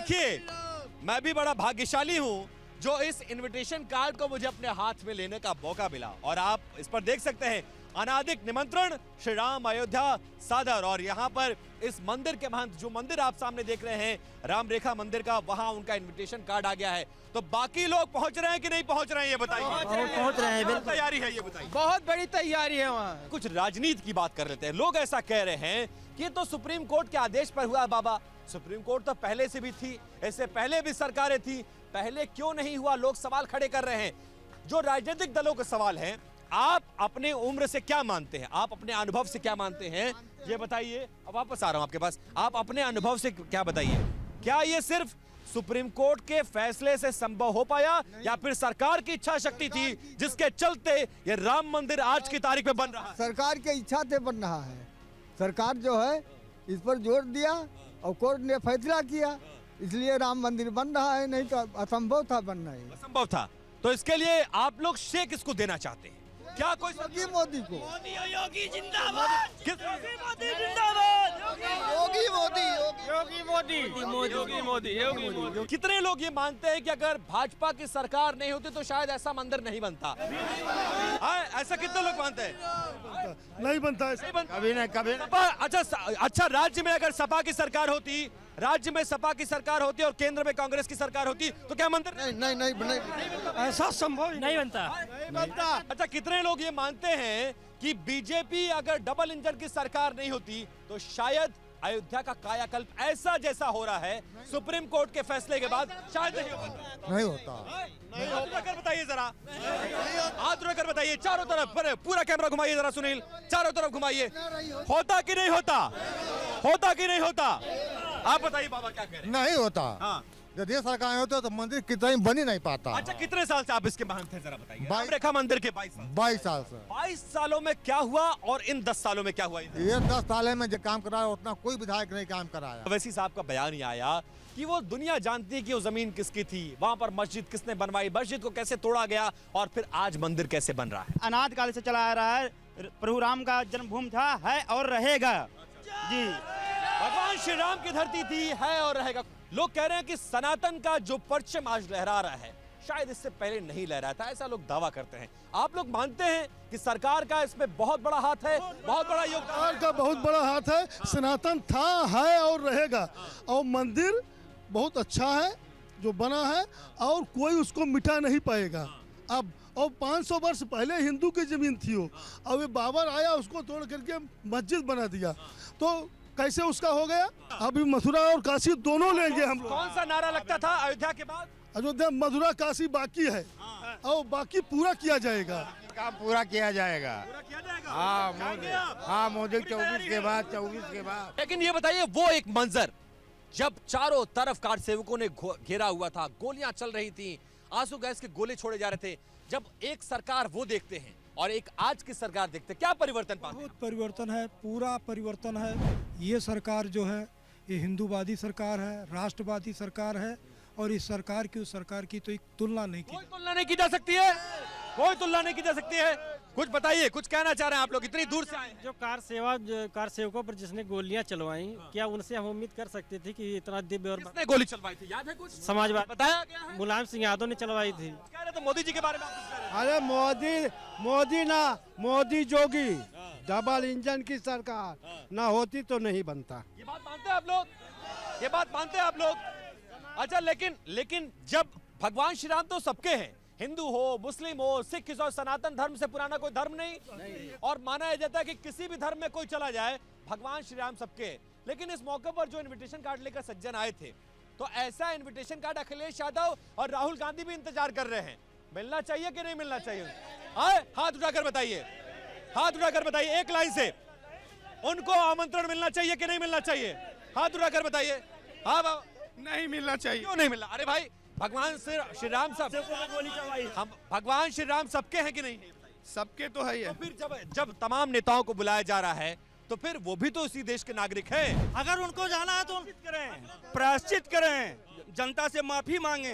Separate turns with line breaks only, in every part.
देखिए, मैं भी बड़ा भाग्यशाली हूं जो इस इनविटेशन कार्ड को मुझे अपने हाथ में लेने का मौका मिला। और आप इस पर देख सकते हैं अनादिक निमंत्रण श्री राम अयोध्या सादर। और यहाँ पर इस मंदिर के महंत, जो मंदिर आप सामने देख रहे हैं राम रेखा मंदिर का, वहां उनका इनविटेशन कार्ड आ गया है। तो बाकी लोग पहुंच रहे हैं कि नहीं पहुंच रहे हैं, ये बताइए।
पहुंच रहे हैं, बिल्कुल
तैयारी है, ये बताइए।
बहुत बड़ी तैयारी है वहाँ।
कुछ राजनीति की बात कर लेते हैं। लोग ऐसा कह रहे हैं कि ये तो सुप्रीम कोर्ट के आदेश पर हुआ है। बाबा, सुप्रीम कोर्ट तो पहले से भी थी, इससे पहले भी सरकारें थी, पहले क्यों नहीं हुआ? लोग सवाल खड़े कर रहे हैं। जो राजनीतिक दलों के सवाल हैं, आप अपने उम्र से क्या मानते हैं, आप अपने अनुभव से क्या मानते हैं, ये बताइए। अब वापस आ रहा हूं आपके पास, आप अपने अनुभव से क्या बताइए। क्या ये सिर्फ सुप्रीम कोर्ट के फैसले से संभव हो पाया या फिर सरकार की इच्छा शक्ति थी जिसके चलते ये राम मंदिर आज की तारीख में बन रहा है?
सरकार के इच्छा से बन रहा है। सरकार जो है इस पर जोर दिया और कोर्ट ने फैसला किया, इसलिए राम मंदिर बन रहा है, नहीं तो असंभव था बनना ही।
असंभव था। तो इसके लिए आप लोग श्रेय किसको देना चाहते हैं? क्या कोई
मोदी को?
योगी जिंदाबाद,
मोदी जिंदाबाद,
योगी मोदी,
योगी मोदी।
कितने लोग ये मानते हैं कि अगर भाजपा की सरकार नहीं होती तो शायद ऐसा मंदिर नहीं बनता? ऐसा कितने लोग मानते हैं?
नहीं बनता है,
कभी नहीं, कभी। अच्छा, राज्य में अगर सपा की सरकार होती, राज्य में सपा की सरकार होती और केंद्र में कांग्रेस की सरकार होती तो क्या मंदिर?
नहीं,
ऐसा संभव ही
नहीं बनता।
अच्छा, कितने लोग ये मानते हैं कि बीजेपी अगर डबल इंजन की सरकार नहीं होती तो शायद अयोध्या का कायाकल्प ऐसा जैसा हो रहा है सुप्रीम कोर्ट के फैसले के बाद शायद नहीं होता। नहीं होता कर बताइए जरा, हाथ रखकर बताइए चारों तरफ, पूरा कैमरा घुमाइए जरा सुनील, चारों तरफ घुमाइए। होता कि नहीं होता? होता कि नहीं होता? आप बताइए बाबा, क्या कह रहे हैं?
नहीं होता।
हाँ।
यदि सरकार होते तो मंदिर कितना बन ही नहीं पाता।
अच्छा, कितने साल से आप इसके महंत हैं, जरा बताइए।
22
रेखा मंदिर के 22 साल।
22 साल से।
22 सालों में क्या हुआ और इन 10 सालों में क्या हुआ?
ये 10 साल में जो काम कराया उतना कोई विधायक नहीं काम कराया।
अवैसी साहब का बयान ही आया कि वो दुनिया जानती है कि वो जमीन किसकी थी, वहां पर मस्जिद किसने बनवाई, मस्जिद को कैसे तोड़ा गया और फिर आज मंदिर कैसे बन रहा है।
अनाद काल से चला आ रहा है। प्रभु राम का जन्मभूमि था, है और रहेगा। जी,
भगवान श्री राम की धरती थी, है और रहेगा। लोग कह रहे हैं कि सनातन का जो परचम आज लहरा रहा है शायद इससे पहले नहीं लहराया था, ऐसा लोग दावा करते हैं। आप लोग मानते हैं कि सरकार का इसमें बहुत बड़ा हाथ है, बहुत बड़ा योगदान?
सरकार का बहुत बड़ा हाथ है। सनातन था, है और रहेगा। और मंदिर बहुत अच्छा है जो बना है और कोई उसको मिटा नहीं पाएगा। अब और 500 वर्ष पहले हिंदू की जमीन थी वो, अब ये बाबर आया उसको तोड़ करके मस्जिद बना दिया, तो कैसे उसका हो गया? अभी मथुरा और काशी दोनों लेंगे हम लोग।
कौन सा नारा लगता था अयोध्या के बाद?
अयोध्या, मथुरा, काशी बाकी है और बाकी पूरा किया जाएगा।
काम पूरा किया जाएगा।
पूरा किया जाएगा।
हाँ, मोदी 24 के बाद।
लेकिन ये बताइए, वो एक मंजर जब चारों तरफ कार सेवकों ने घेरा हुआ था, गोलियां चल रही थी, आंसू गैस के गोले छोड़े जा रहे थे, जब एक सरकार वो देखते हैं और एक आज की सरकार देखते हैं, क्या परिवर्तन पाते हैं?
बहुत परिवर्तन है, पूरा परिवर्तन है। ये सरकार जो है ये हिंदूवादी सरकार है, राष्ट्रवादी सरकार है और इस सरकार की उस सरकार की तो एक तुलना नहीं की।
कोई तुलना नहीं की जा सकती है, कोई तुलना नहीं की जा सकती है। कुछ बताइए, कुछ कहना चाह रहे हैं आप लोग, इतनी दूर से आए हैं।
जो कार सेवकों पर जिसने गोलियां चलवाई, क्या उनसे हम उम्मीद कर सकते थे कि इतना दिव्य और
किसने गोली चलवाई थी, याद है कुछ?
समाजवाद
बताया गया है?
मुलायम सिंह यादव ने चलवाई थी।
कह रहे थे मोदी जी के बारे में आप कुछ कह रहे हैं?
अरे मोदी ना, मोदी जोगी, डबल इंजन की सरकार ना होती तो नहीं बनता।
ये बात मानते हैं आप लोग? ये बात मानते हैं आप लोग? अच्छा, लेकिन जब भगवान श्री राम तो सबके हैं, हिंदू हो, मुस्लिम हो, सिख हो, सनातन धर्म से पुराना कोई धर्म नहीं। और माना जाता है कि किसी भी धर्म में कोई चला जाए, भगवान श्री राम सबके हैं। लेकिन इस मौके पर जो इनविटेशन कार्ड लेकर सज्जन आए थे, तो ऐसा इनविटेशन कार्ड अखिलेश यादव और राहुल गांधी भी इंतजार कर रहे हैं। मिलना चाहिए कि नहीं मिलना चाहिए? हाथ उठाकर बताइए, हाथ उठाकर बताइए, एक लाइन से। उनको आमंत्रण मिलना चाहिए कि नहीं मिलना चाहिए? हाथ उठाकर बताइए। हाँ,
नहीं मिलना चाहिए।
क्यों नहीं मिलना? अरे भाई, भगवान श्री राम सब, हम भगवान श्री राम सबके हैं कि नहीं?
सबके तो है।
तो फिर जब तमाम नेताओं को बुलाया जा रहा है तो फिर वो भी तो इसी देश के नागरिक हैं।
अगर उनको जाना है तो प्रायश्चित करें, जनता से माफी मांगे।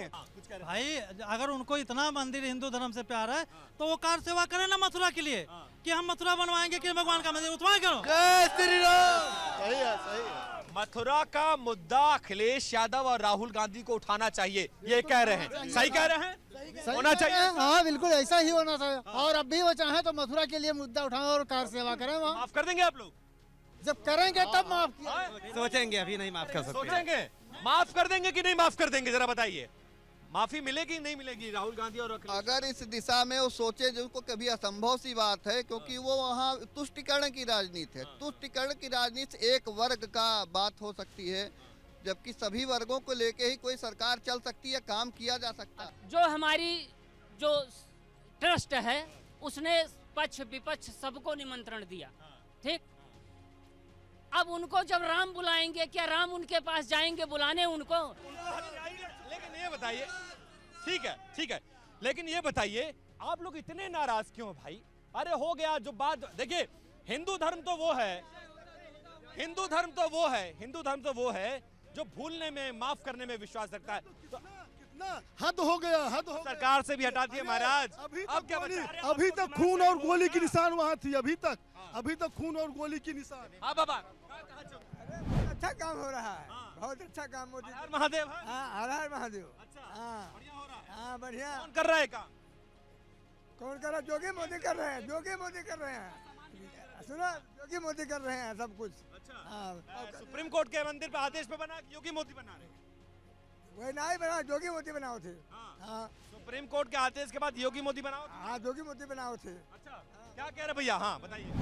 भाई, अगर उनको इतना मंदिर हिंदू धर्म से प्यार है तो वो कार सेवा करें ना मथुरा के लिए, कि हम मथुरा बनवाएंगे कि भगवान का मंदिर उठवा करो।
जय श्री राम। सही है, सही है।
मथुरा का मुद्दा अखिलेश यादव और राहुल गांधी को उठाना चाहिए, ये कह रहे हैं। सही कह रहे हैं, होना चाहिए।
हाँ बिल्कुल ऐसा ही होना चाहिए। और अब भी वो चाहे तो मथुरा के लिए मुद्दा उठाएं और कार सेवा करें वहाँ।
माफ कर देंगे आप लोग?
जब करेंगे तब माफ किया।
सोचेंगे, अभी नहीं माफ कर सकते।
सोचेंगे, माफ कर देंगे कि नहीं माफ कर देंगे, जरा बताइए। माफी मिलेगी नहीं मिलेगी राहुल गांधी और अखिलेश?
अगर इस दिशा में वो सोचे, जो को कभी असंभव सी बात है, क्योंकि वो वहाँ तुष्टिकरण की राजनीति है। तुष्टिकरण की राजनीति एक वर्ग का बात हो सकती है, जबकि सभी वर्गों को लेके ही कोई सरकार चल सकती है, काम किया जा सकता है।
जो हमारी जो ट्रस्ट है उसने पक्ष विपक्ष सबको निमंत्रण दिया, ठीक। अब उनको जब राम बुलाएंगे, क्या राम उनके पास जाएंगे बुलाने उनको?
लेकिन ये बताइए, ठीक है, लेकिन ये बताइए आप लोग इतने नाराज क्यों भाई? अरे हो गया जो बात। देखिए हिंदू धर्म तो वो है जो भूलने में, माफ करने में विश्वास रखता है। तो
हद हो गया, हद हो।
सरकार से भी हटा दिए महाराज।
अब क्या बचा? अभी तक खून और गोली की निशान वहाँ थी। अभी तक खून और गोली की निशान।
हाँ बाबा,
अच्छा काम हो रहा है, बहुत अच्छा काम मोदी।
हर महादेव।
हर हर महादेव।
अच्छा,
हाँ
बढ़िया हो रहा है।
हाँ बढ़िया।
कौन कर रहा है काम?
कौन कर रहा है? जोगी मोदी कर रहे हैं, जोगी मोदी कर रहे हैं। सुना, जोगी मोदी कर रहे हैं सब कुछ।
अच्छा,
हाँ
सुप्रीम कोर्ट के मंदिर पे आदेश पे बना कि योगी मोदी बना रहे हैं?
वही ना ही बना, जोगी मोदी बनाओ थे। हाँ
सुप्रीम कोर्ट के आदेश के बाद योगी मोदी बनाओ?
हाँ जोगी मोदी बनाओ थे।
अच्छा, क्या कह रहे भैया? हाँ बताइए।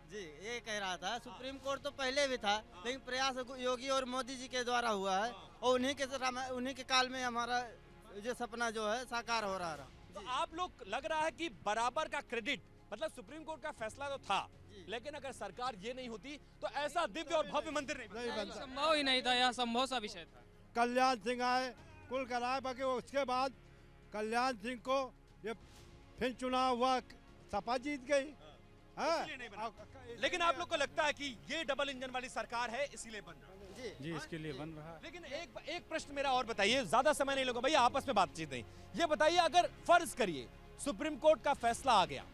जी, ये कह रहा था सुप्रीम कोर्ट तो पहले भी था, लेकिन प्रयास योगी और मोदी जी के द्वारा हुआ है, और उन्हीं के काल में हमारा जो सपना जो है साकार हो रहा है।
तो आप लोग लग रहा है कि बराबर का क्रेडिट, मतलब सुप्रीम कोर्ट का फैसला तो था, लेकिन अगर सरकार ये नहीं होती तो ऐसा दिव्य और भव्य मंदिर नहीं बनता।
संभव ही नहीं था, यह संभव सा विषय था।
कल्याण सिंह आए, कुल कराए, बाकी उसके बाद कल्याण सिंह को ये फिर चुनाव हुआ, सपा जीत गई।
इसलिए नहीं बना। लेकिन आप लोग को लगता है कि ये डबल इंजन वाली सरकार है इसलिए बन रहा है?
जी इसके लिए बन रहा है।
लेकिन एक प्रश्न मेरा और बताइए, ज्यादा समय नहीं लूंगा भैया, आपस में बातचीत नहीं। ये बताइए, अगर फर्ज करिए सुप्रीम कोर्ट का फैसला आ गया,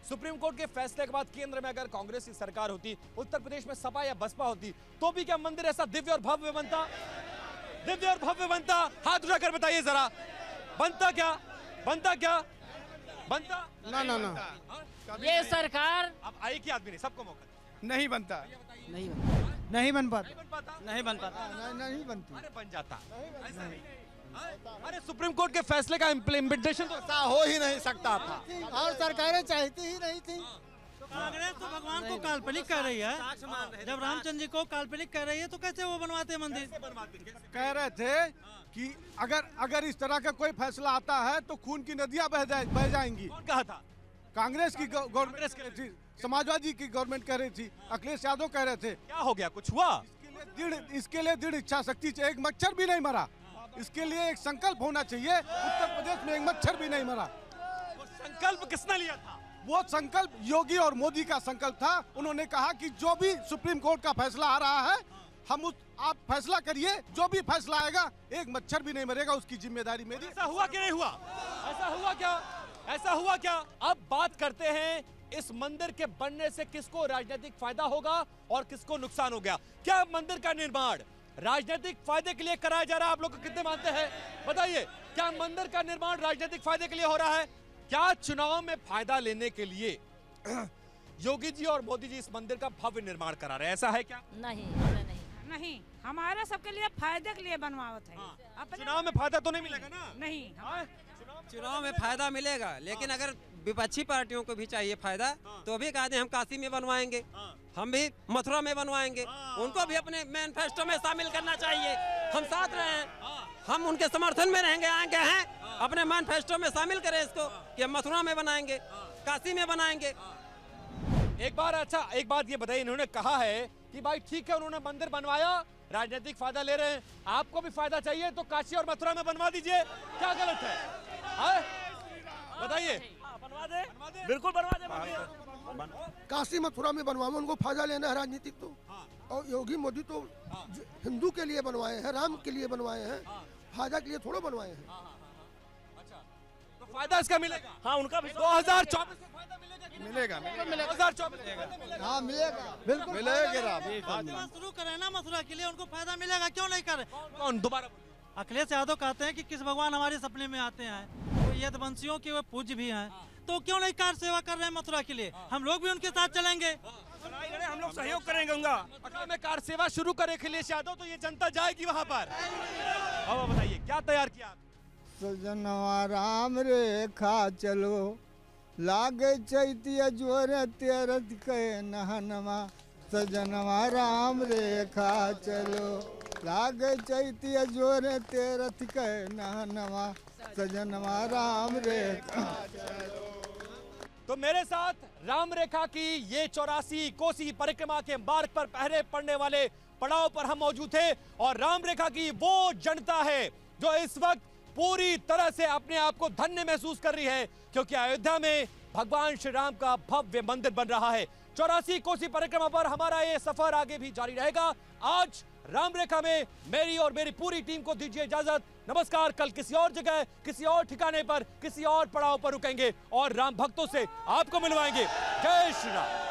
सुप्रीम कोर्ट के फैसले के बाद केंद्र में अगर कांग्रेस की सरकार होती, उत्तर प्रदेश में सपा या बसपा होती, तो भी क्या मंदिर ऐसा दिव्य और भव्य बनता? दिव्य और भव्य बनता? हाथ उठाकर बताइए जरा, बनता क्या?
ये सरकार
अब आई कि आदमी नहीं, सबको मौका
नहीं बनता,
नहीं
नहीं बन पाता,
नहीं बन पाता।
नहीं बनती।
अरे बन जाता, ऐसा नहीं। अरे सुप्रीम कोर्ट के फैसले का इम्प्लीमेंटेशन तो
ऐसा हो ही नहीं सकता था।
और सरकारें चाहती ही नहीं थी।
कांग्रेस तो भगवान को काल्पनिक कर रही है। जब रामचंद्र जी को काल्पनिक कर रही है तो कैसे वो बनवाते हैं मंदिर?
कह रहे थे कि अगर इस तरह का कोई फैसला आता है तो खून की नदियां बह जाएंगी।
कौन कहा था?
कांग्रेस की गवर्नमेंट कह रही थी, समाजवादी की गवर्नमेंट कह रही थी, अखिलेश यादव कह रहे थे।
क्या हो गया, कुछ हुआ?
इसके लिए दृढ़ इच्छा शक्ति चाहिए। एक मच्छर भी नहीं मरा, इसके लिए एक संकल्प होना चाहिए। उत्तर प्रदेश में एक मच्छर भी नहीं मरा।
वो संकल्प किसने लिया था?
वो संकल्प योगी और मोदी का संकल्प था। उन्होंने कहा कि जो भी सुप्रीम कोर्ट का फैसला आ रहा है, आप फैसला करिए, जो भी फैसला आएगा एक मच्छर भी नहीं मरेगा, उसकी जिम्मेदारी मेरी।
ऐसा हुआ कि नहीं हुआ? ऐसा हुआ क्या? अब बात करते हैं इस मंदिर के बनने से किसको राजनीतिक फायदा होगा और किसको नुकसान हो गया। क्या मंदिर का निर्माण राजनीतिक फायदे के लिए कराया जा रहा है? आप लोग कितने मानते हैं बताइए? क्या मंदिर का निर्माण राजनीतिक फायदे के लिए हो रहा है? क्या चुनाव में फायदा लेने के लिए योगी जी और मोदी जी इस मंदिर का भव्य निर्माण करा रहे हैं? ऐसा है क्या?
नहीं, हमारा सबके लिए फायदे के लिए बनवावत है।
चुनाव में फायदा तो नहीं मिलेगा ना?
नहीं,
चुनाव में फायदा मिलेगा, लेकिन अगर विपक्षी पार्टियों को भी चाहिए फायदा तो भी कहते हैं हम काशी में बनवाएंगे, हम भी मथुरा में बनवाएंगे, उनको भी अपने मैनिफेस्टो में शामिल करना चाहिए। हम साथ रहे हैं, हम उनके समर्थन में रहेंगे, आगे हैं, अपने मैनिफेस्टो में शामिल करें इसको कि हम मथुरा में बनाएंगे, काशी में बनाएंगे।
एक बात ये बताइए, इन्होंने कहा है कि भाई ठीक है उन्होंने मंदिर बनवाया, राजनीतिक फायदा ले रहे हैं, आपको भी फायदा चाहिए तो काशी और मथुरा में बनवा दीजिए, क्या गलत है? बताइए। बनवा दे, बिल्कुल बनवा दे।
काशी मथुरा में बनवाए, उनको फायदा लेना है राजनीतिक तो। और योगी मोदी तो हिंदू के लिए बनवाए हैं, राम के लिए बनवाए हैं, फायदा के लिए थोड़ा बनवाए हैं।
अच्छा, तो फायदा इसका मिलेगा?
हाँ उनका भी
2024 में फायदा मिलेगा कि नहीं?
मिलेगा
2024 में फायदा मिलेगा?
हाँ मिलेगा, बिल्कुल
मथुरा शुरू करें ना, मथुरा के लिए उनको फायदा मिलेगा, क्यों नहीं करें?
कौन दोबारा बोलिए।
अखिलेश यादव कहते हैं कि किस भगवान हमारे सपने में आते हैं, तो यदुवंशियों के वो पूज्य भी हैं, तो क्यों नहीं कार सेवा कर रहे हैं मथुरा के लिए? हम लोग भी उनके साथ चलेंगे,
हम लोग सहयोग करेंगे उनका।
अगर में कार सेवा शुरू करे अखिलेश यादव तो ये जनता जाएगी वहां पर। अब बताइए क्या तैयार किया आप?
सजनवा राम रेखा चलो, लागे चैतिया जोर तेरथ के नहनवा। सजनवा राम रेखा चलो, लागे चैतिया जोर तेरथ के नहनवा। सजनवा राम रेखा।
तो मेरे साथ राम रेखा की ये 84 कोसी परिक्रमा के मार्ग पर पहरे पड़ने वाले पड़ाव पर हम मौजूद थे, और राम रेखा की वो जनता है जो इस वक्त पूरी तरह से अपने आप को धन्य महसूस कर रही है, क्योंकि अयोध्या में भगवान श्री राम का भव्य मंदिर बन रहा है। 84 कोसी परिक्रमा पर हमारा ये सफर आगे भी जारी रहेगा। आज राम रेखा में मेरी और मेरी पूरी टीम को दीजिए इजाजत। नमस्कार। कल किसी और जगह, किसी और ठिकाने पर, किसी और पड़ाव पर रुकेंगे और राम भक्तों से आपको मिलवाएंगे। जय श्री राम।